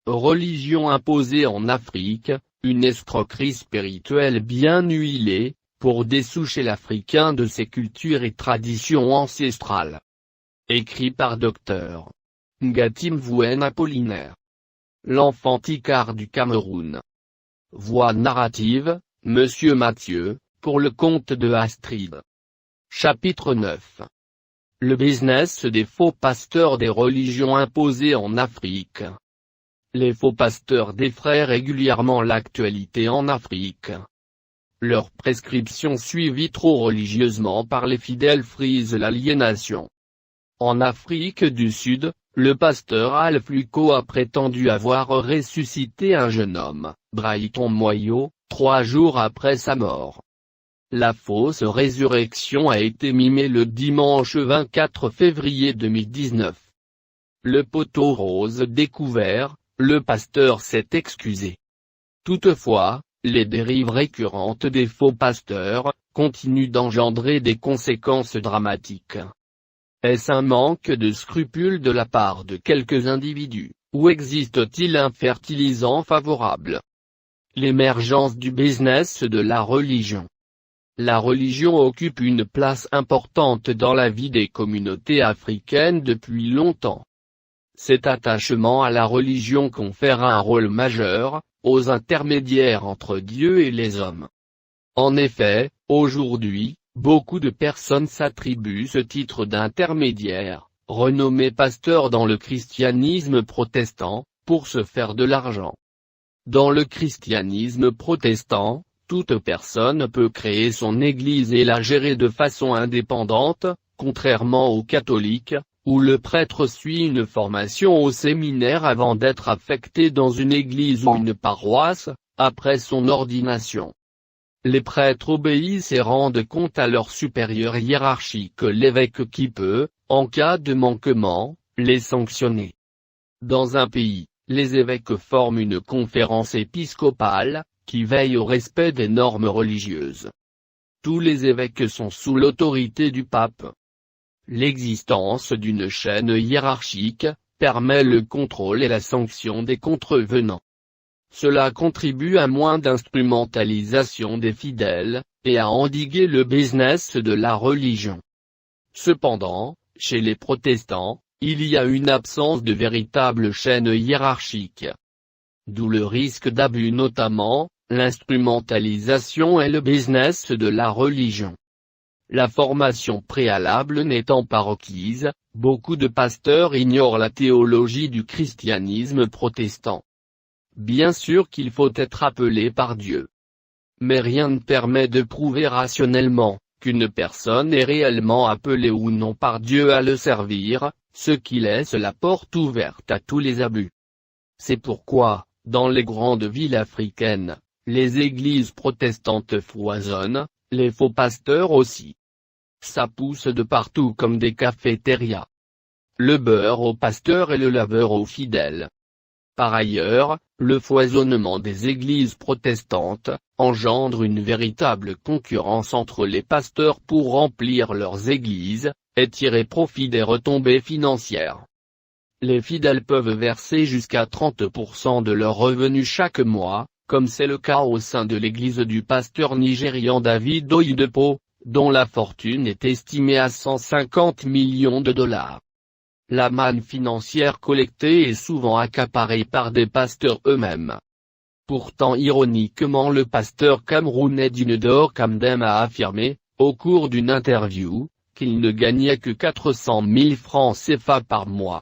Religion imposée en Afrique, une escroquerie spirituelle bien huilée, pour dessoucher l'Africain de ses cultures et traditions ancestrales. Écrit par Dr. Ngati Mvuen Apollinaire. L'enfant Icare du Cameroun. Voix narrative, Monsieur Mathieu, pour le compte de Astrid. Chapitre 9. Le business des faux pasteurs des religions imposées en Afrique. Les faux pasteurs défraient régulièrement l'actualité en Afrique. Leurs prescriptions suivies trop religieusement par les fidèles frisent l'aliénation. En Afrique du Sud, le pasteur Alfluco a prétendu avoir ressuscité un jeune homme, Brighton Moyo, 3 jours après sa mort. La fausse résurrection a été mimée le dimanche 24 février 2019. Le poteau rose découvert, le pasteur s'est excusé. Toutefois, les dérives récurrentes des faux pasteurs continuent d'engendrer des conséquences dramatiques. Est-ce un manque de scrupules de la part de quelques individus, ou existe-t-il un fertilisant favorable? L'émergence du business de la religion. La religion occupe une place importante dans la vie des communautés africaines depuis longtemps. Cet attachement à la religion confère un rôle majeur aux intermédiaires entre Dieu et les hommes. En effet, aujourd'hui, beaucoup de personnes s'attribuent ce titre d'intermédiaire, renommé pasteur dans le christianisme protestant, pour se faire de l'argent. Dans le christianisme protestant, toute personne peut créer son église et la gérer de façon indépendante, contrairement aux catholiques, où le prêtre suit une formation au séminaire avant d'être affecté dans une église ou une paroisse, après son ordination. Les prêtres obéissent et rendent compte à leur supérieur hiérarchique, l'évêque qui peut, en cas de manquement, les sanctionner. Dans un pays, les évêques forment une conférence épiscopale, qui veille au respect des normes religieuses. Tous les évêques sont sous l'autorité du pape. L'existence d'une chaîne hiérarchique permet le contrôle et la sanction des contrevenants. Cela contribue à moins d'instrumentalisation des fidèles, et à endiguer le business de la religion. Cependant, chez les protestants, il y a une absence de véritable chaîne hiérarchique. D'où le risque d'abus, notamment l'instrumentalisation et le business de la religion. La formation préalable n'étant pas requise, beaucoup de pasteurs ignorent la théologie du christianisme protestant. Bien sûr qu'il faut être appelé par Dieu. Mais rien ne permet de prouver rationnellement qu'une personne est réellement appelée ou non par Dieu à le servir, ce qui laisse la porte ouverte à tous les abus. C'est pourquoi, dans les grandes villes africaines, les églises protestantes foisonnent, les faux pasteurs aussi. Ça pousse de partout comme des cafétérias. Le beurre aux pasteurs et le laveur aux fidèles. Par ailleurs, le foisonnement des églises protestantes engendre une véritable concurrence entre les pasteurs pour remplir leurs églises, et tirer profit des retombées financières. Les fidèles peuvent verser jusqu'à 30% de leurs revenus chaque mois, comme c'est le cas au sein de l'église du pasteur nigérian David Oyedepo, dont la fortune est estimée à 150 millions de dollars. La manne financière collectée est souvent accaparée par des pasteurs eux-mêmes. Pourtant ironiquement, le pasteur camerounais Dinedor Kamdem a affirmé, au cours d'une interview, qu'il ne gagnait que 400 000 francs CFA par mois.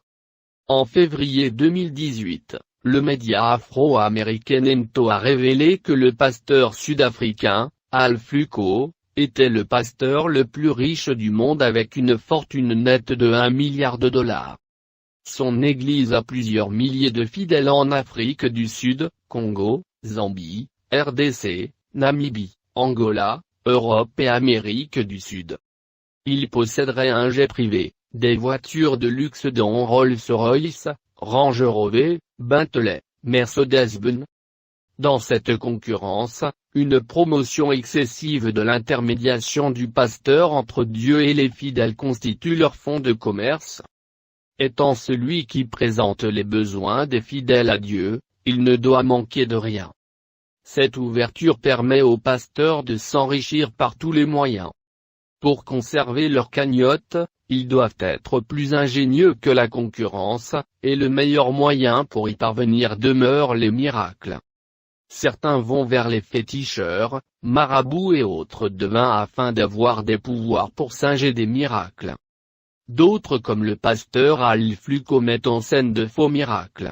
En février 2018, le média afro-américain Emto a révélé que le pasteur sud-africain, Alfluco, était le pasteur le plus riche du monde avec une fortune nette de 1 milliard de dollars. Son église a plusieurs milliers de fidèles en Afrique du Sud, Congo, Zambie, RDC, Namibie, Angola, Europe et Amérique du Sud. Il posséderait un jet privé, des voitures de luxe dont Rolls-Royce, Range Rover, Bentley, Mercedes-Benz. Dans cette concurrence, une promotion excessive de l'intermédiation du pasteur entre Dieu et les fidèles constitue leur fonds de commerce. Étant celui qui présente les besoins des fidèles à Dieu, il ne doit manquer de rien. Cette ouverture permet aux pasteurs de s'enrichir par tous les moyens. Pour conserver leur cagnotte, ils doivent être plus ingénieux que la concurrence, et le meilleur moyen pour y parvenir demeure les miracles. Certains vont vers les féticheurs, marabouts et autres devins afin d'avoir des pouvoirs pour singer des miracles. D'autres comme le pasteur Al-Fluko mettent en scène de faux miracles.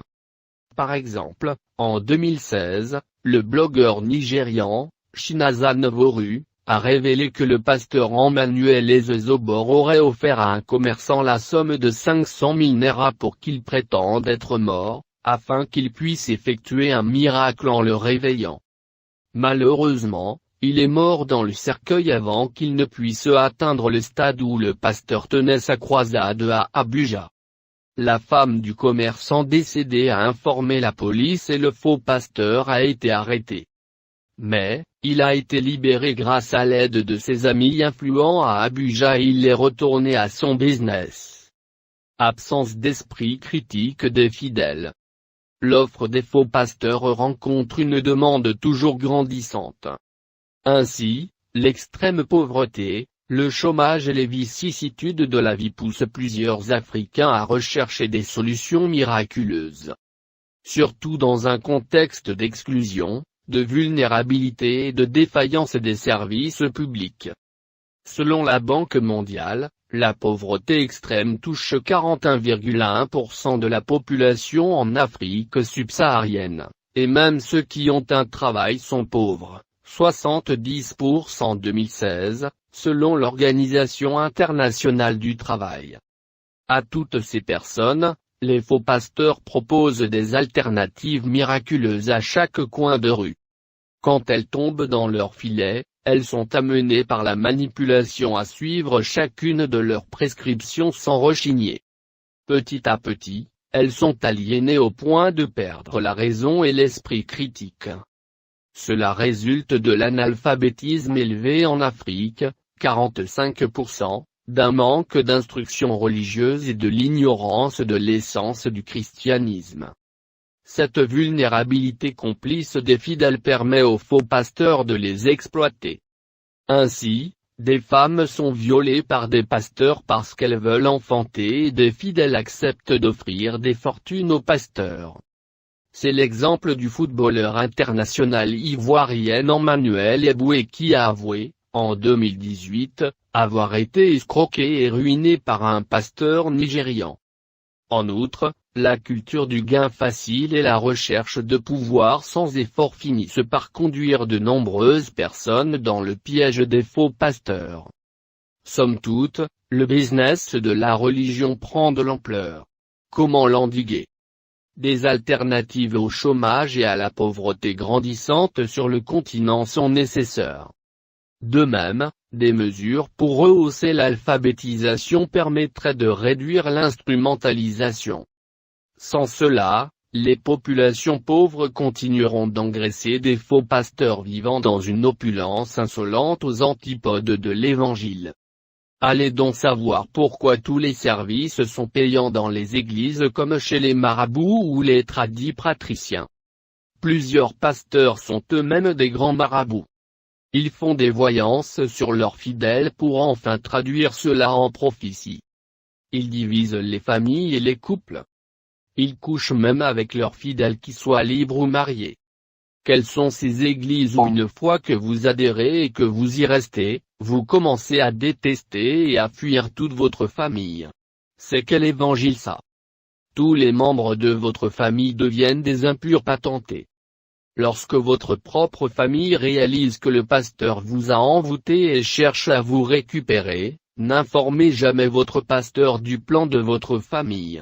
Par exemple, en 2016, le blogueur nigérian, Chinaza Nworu, a révélé que le pasteur Emmanuel Ezezobor aurait offert à un commerçant la somme de 500 000 naira pour qu'il prétende être mort, afin qu'il puisse effectuer un miracle en le réveillant. Malheureusement, il est mort dans le cercueil avant qu'il ne puisse atteindre le stade où le pasteur tenait sa croisade à Abuja. La femme du commerçant décédé a informé la police et le faux pasteur a été arrêté. Mais, il a été libéré grâce à l'aide de ses amis influents à Abuja et il est retourné à son business. Absence d'esprit critique des fidèles. L'offre des faux pasteurs rencontre une demande toujours grandissante. Ainsi, l'extrême pauvreté, le chômage et les vicissitudes de la vie poussent plusieurs Africains à rechercher des solutions miraculeuses. Surtout dans un contexte d'exclusion, de vulnérabilité et de défaillance des services publics. Selon la Banque mondiale, la pauvreté extrême touche 41,1% de la population en Afrique subsaharienne, et même ceux qui ont un travail sont pauvres, 70% en 2016, selon l'Organisation internationale du travail. À toutes ces personnes, les faux pasteurs proposent des alternatives miraculeuses à chaque coin de rue. Quand elles tombent dans leur filet, elles sont amenées par la manipulation à suivre chacune de leurs prescriptions sans rechigner. Petit à petit, elles sont aliénées au point de perdre la raison et l'esprit critique. Cela résulte de l'analphabétisme élevé en Afrique, 45%, d'un manque d'instruction religieuse et de l'ignorance de l'essence du christianisme. Cette vulnérabilité complice des fidèles permet aux faux pasteurs de les exploiter. Ainsi, des femmes sont violées par des pasteurs parce qu'elles veulent enfanter et des fidèles acceptent d'offrir des fortunes aux pasteurs. C'est l'exemple du footballeur international ivoirien Emmanuel Eboué qui a avoué, en 2018, avoir été escroqué et ruiné par un pasteur nigérian. En outre, la culture du gain facile et la recherche de pouvoir sans effort finissent par conduire de nombreuses personnes dans le piège des faux pasteurs. Somme toute, le business de la religion prend de l'ampleur. Comment l'endiguer ? Des alternatives au chômage et à la pauvreté grandissante sur le continent sont nécessaires. De même, des mesures pour rehausser l'alphabétisation permettraient de réduire l'instrumentalisation. Sans cela, les populations pauvres continueront d'engraisser des faux pasteurs vivant dans une opulence insolente aux antipodes de l'Évangile. Allez donc savoir pourquoi tous les services sont payants dans les églises comme chez les marabouts ou les tradis patriciens. Plusieurs pasteurs sont eux-mêmes des grands marabouts. Ils font des voyances sur leurs fidèles pour enfin traduire cela en prophétie. Ils divisent les familles et les couples. Ils couchent même avec leurs fidèles qui soient libres ou mariés. Quelles sont ces églises où une fois que vous adhérez et que vous y restez, vous commencez à détester et à fuir toute votre famille? C'est quel évangile ça? Tous les membres de votre famille deviennent des impurs patentés. Lorsque votre propre famille réalise que le pasteur vous a envoûté et cherche à vous récupérer, n'informez jamais votre pasteur du plan de votre famille.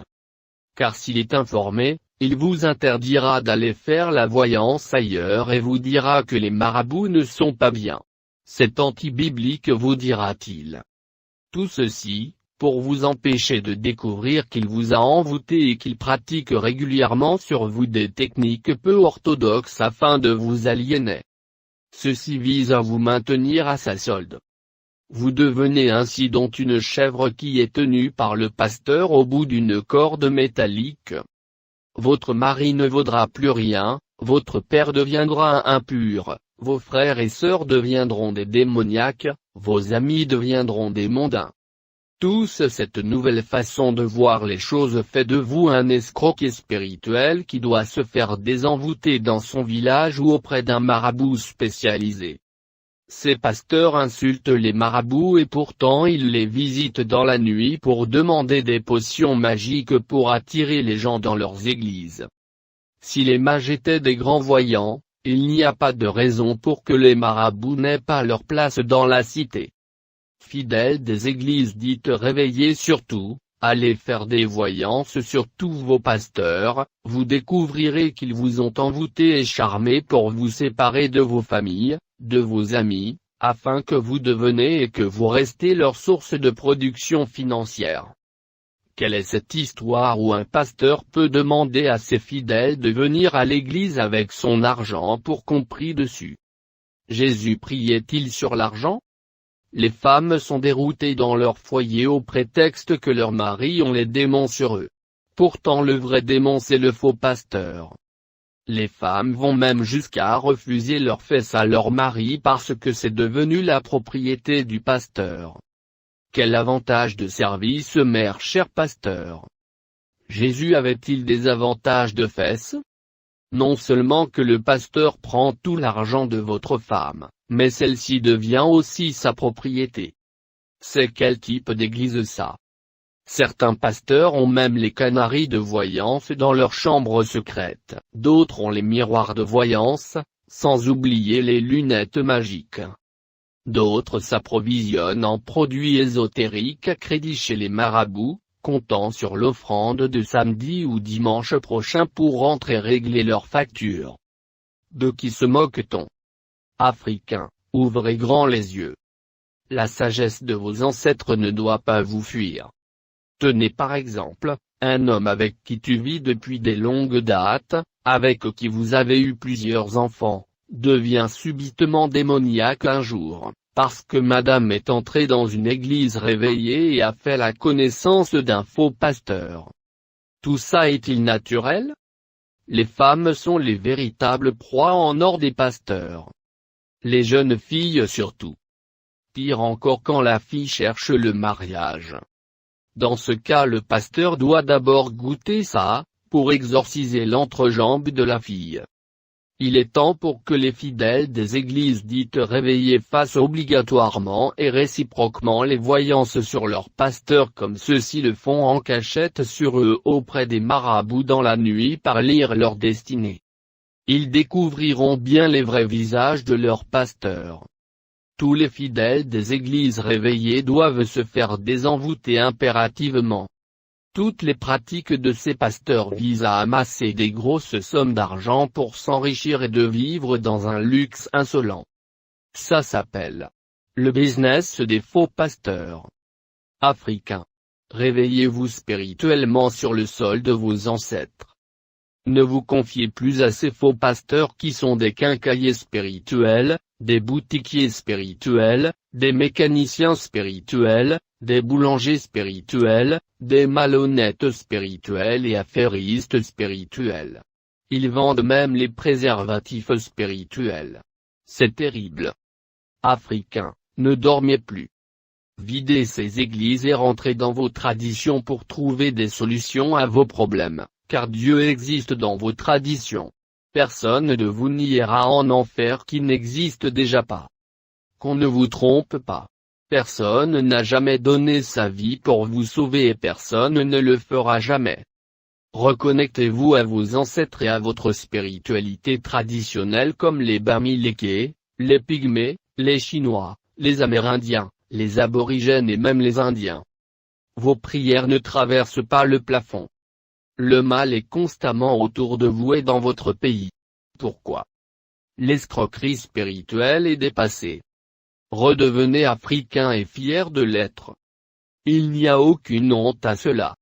Car s'il est informé, il vous interdira d'aller faire la voyance ailleurs et vous dira que les marabouts ne sont pas bien. C'est anti-biblique vous dira-t-il. Tout ceci, pour vous empêcher de découvrir qu'il vous a envoûté et qu'il pratique régulièrement sur vous des techniques peu orthodoxes afin de vous aliéner. Ceci vise à vous maintenir à sa solde. Vous devenez ainsi dont une chèvre qui est tenue par le pasteur au bout d'une corde métallique. Votre mari ne vaudra plus rien, votre père deviendra impur, vos frères et sœurs deviendront des démoniaques, vos amis deviendront des mondains. Tous cette nouvelle façon de voir les choses fait de vous un escroquet spirituel qui doit se faire désenvoûter dans son village ou auprès d'un marabout spécialisé. Ces pasteurs insultent les marabouts et pourtant ils les visitent dans la nuit pour demander des potions magiques pour attirer les gens dans leurs églises. Si les mages étaient des grands voyants, il n'y a pas de raison pour que les marabouts n'aient pas leur place dans la cité. Fidèles des églises dites réveillées surtout, allez faire des voyances sur tous vos pasteurs, vous découvrirez qu'ils vous ont envoûté et charmé pour vous séparer de vos familles, de vos amis, afin que vous deveniez et que vous restiez leur source de production financière. Quelle est cette histoire où un pasteur peut demander à ses fidèles de venir à l'église avec son argent pour qu'on prie dessus? Jésus priait-il sur l'argent? Les femmes sont déroutées dans leur foyer au prétexte que leurs maris ont les démons sur eux. Pourtant le vrai démon c'est le faux pasteur. Les femmes vont même jusqu'à refuser leurs fesses à leur mari parce que c'est devenu la propriété du pasteur. Quel avantage de service mère cher pasteur? Jésus avait-il des avantages de fesses? Non seulement que le pasteur prend tout l'argent de votre femme, mais celle-ci devient aussi sa propriété. C'est quel type d'église ça? Certains pasteurs ont même les canaries de voyance dans leur chambre secrète, d'autres ont les miroirs de voyance, sans oublier les lunettes magiques. D'autres s'approvisionnent en produits ésotériques à crédit chez les marabouts, comptant sur l'offrande de samedi ou dimanche prochain pour rentrer régler leurs factures. De qui se moque-t-on? Africains, ouvrez grand les yeux. La sagesse de vos ancêtres ne doit pas vous fuir. Tenez par exemple, un homme avec qui tu vis depuis des longues dates, avec qui vous avez eu plusieurs enfants, devient subitement démoniaque un jour, parce que madame est entrée dans une église réveillée et a fait la connaissance d'un faux pasteur. Tout ça est-il naturel? Les femmes sont les véritables proies en or des pasteurs. Les jeunes filles surtout. Pire encore quand la fille cherche le mariage. Dans ce cas le pasteur doit d'abord goûter ça, pour exorciser l'entrejambe de la fille. Il est temps pour que les fidèles des églises dites réveillées fassent obligatoirement et réciproquement les voyances sur leurs pasteurs comme ceux-ci le font en cachette sur eux auprès des marabouts dans la nuit par lire leur destinée. Ils découvriront bien les vrais visages de leurs pasteurs. Tous les fidèles des églises réveillées doivent se faire désenvoûter impérativement. Toutes les pratiques de ces pasteurs visent à amasser des grosses sommes d'argent pour s'enrichir et de vivre dans un luxe insolent. Ça s'appelle le business des faux pasteurs. Africains, réveillez-vous spirituellement sur le sol de vos ancêtres. Ne vous confiez plus à ces faux pasteurs qui sont des quincailliers spirituels, des boutiquiers spirituels, des mécaniciens spirituels, des boulangers spirituels, des malhonnêtes spirituels et affairistes spirituels. Ils vendent même les préservatifs spirituels. C'est terrible. Africains, ne dormez plus. Videz ces églises et rentrez dans vos traditions pour trouver des solutions à vos problèmes, car Dieu existe dans vos traditions. Personne ne vous niera en enfer qui n'existe déjà pas. Qu'on ne vous trompe pas. Personne n'a jamais donné sa vie pour vous sauver et personne ne le fera jamais. Reconnectez-vous à vos ancêtres et à votre spiritualité traditionnelle comme les Bamileke, les Pygmées, les Chinois, les Amérindiens, les Aborigènes et même les Indiens. Vos prières ne traversent pas le plafond. Le mal est constamment autour de vous et dans votre pays. Pourquoi? L'escroquerie spirituelle est dépassée. Redevenez africains et fiers de l'être. Il n'y a aucune honte à cela.